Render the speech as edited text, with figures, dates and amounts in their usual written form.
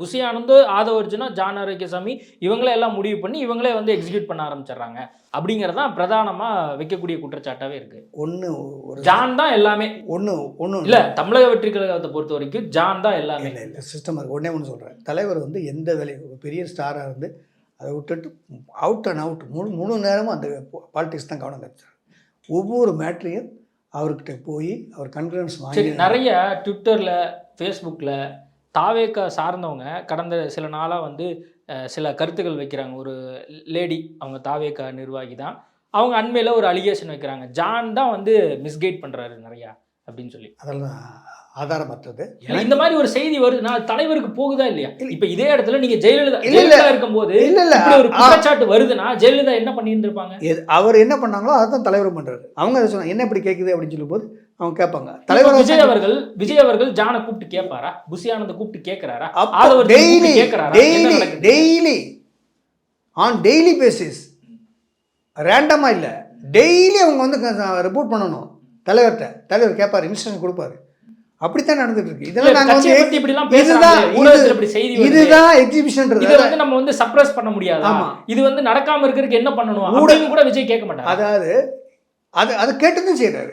Bussy Anand, Aadhav Arjuna, John Arokiasamy இவங்களே எல்லாம் முடிவு பண்ணி இவங்களே வந்து எக்ஸிக்யூட் பண்ண ஆரம்பிச்சிடுறாங்க அப்படிங்கறதான் பிரதானமா வைக்கக்கூடிய குற்றச்சாட்டாவே இருக்கு. ஜான் தான் எல்லாமே. ஒன்று இல்ல, தமிழக வெற்றி கழகத்தை பொறுத்த வரைக்கும் ஜான் தான் எல்லாமே. இல்லை சிஸ்டம் அது ஒன்று சொல்கிறேன். தலைவர் வந்து எந்த வேலையும் பெரிய ஸ்டாராக இருந்து அதை விட்டுட்டு அவுட் அண்ட் அவுட் முழு நேரமும் அந்த பாலிடிக்ஸ் தான் கவனம் கிடைச்சார். ஒவ்வொரு மேட்ரையும் அவர்கிட்ட போய் அவர் கன்ஃபரன்ஸ் வாங்கி நிறைய ட்விட்டரில் ஃபேஸ்புக்கில் தாவேக்கா சார்ந்தவங்க கடந்த சில நாளாக வந்து சில கருத்துக்கள் வைக்கிறாங்க. ஒரு லேடி, அவங்க தாவேக்கா நிர்வாகி தான், அவங்க அண்மையில் ஒரு அலிகேஷன் வைக்கிறாங்க, ஜான் தான் வந்து மிஸ்கைட் பண்ணுறாரு நிறையா அப்படின்னு சொல்லி. அதெல்லாம் ஆதாரமற்றது. இந்த மாதிரி ஒரு செய்தி வருது, நான் தலைவருக்கு போகுதா இல்லையா? இப்ப இதே இடத்துல நீங்க ஜெயலலிதா இருக்கும்போது ஒரு குற்றச்சாட்டு வருதுன்னா ஜெயலலிதா என்ன பண்ணியிருந்திருப்பாங்க? அவர் என்ன பண்ணாங்களோ அதான் தலைவர் பண்றாரு. அவங்க அதை சொன்னாங்க, என்ன இப்படி கேட்குது அப்படின்னு சொல்லும்போது அவங்க கேட்பாங்க. தலைவர் விஜய் அவர்கள் ஜானை கூப்பிட்டு கேட்பாரா? புசி ஆனந்த் கூப்பிட்டு கேட்கிறாரா? டெய்லி ஆன் டெய்லி பேசிஸ், ரேண்டமா இல்ல, டெய்லி அவங்க வந்து ரிப்போர்ட் பண்ணணும் தலைவர்கிட்ட. தலைவர் கேட்பாரு, இன்ஸ்ட்ரக்ஷன் கொடுப்பாரு. அப்படித்தான் நடந்துட்டு இருக்கு. இதெல்லாம் நாங்க வந்து இதுதான் எக்ஸிபிஷன். இத வந்து நம்ம வந்து சப்ரஸ் பண்ண முடியாது. இது வந்து நடக்காம இருக்கிறதுக்கு என்ன பண்ணணும் அப்படின்னு கூட விஜய் கேட்க மாட்டாங்க. அதாவது அது கேட்டதும் செய்யறாரு.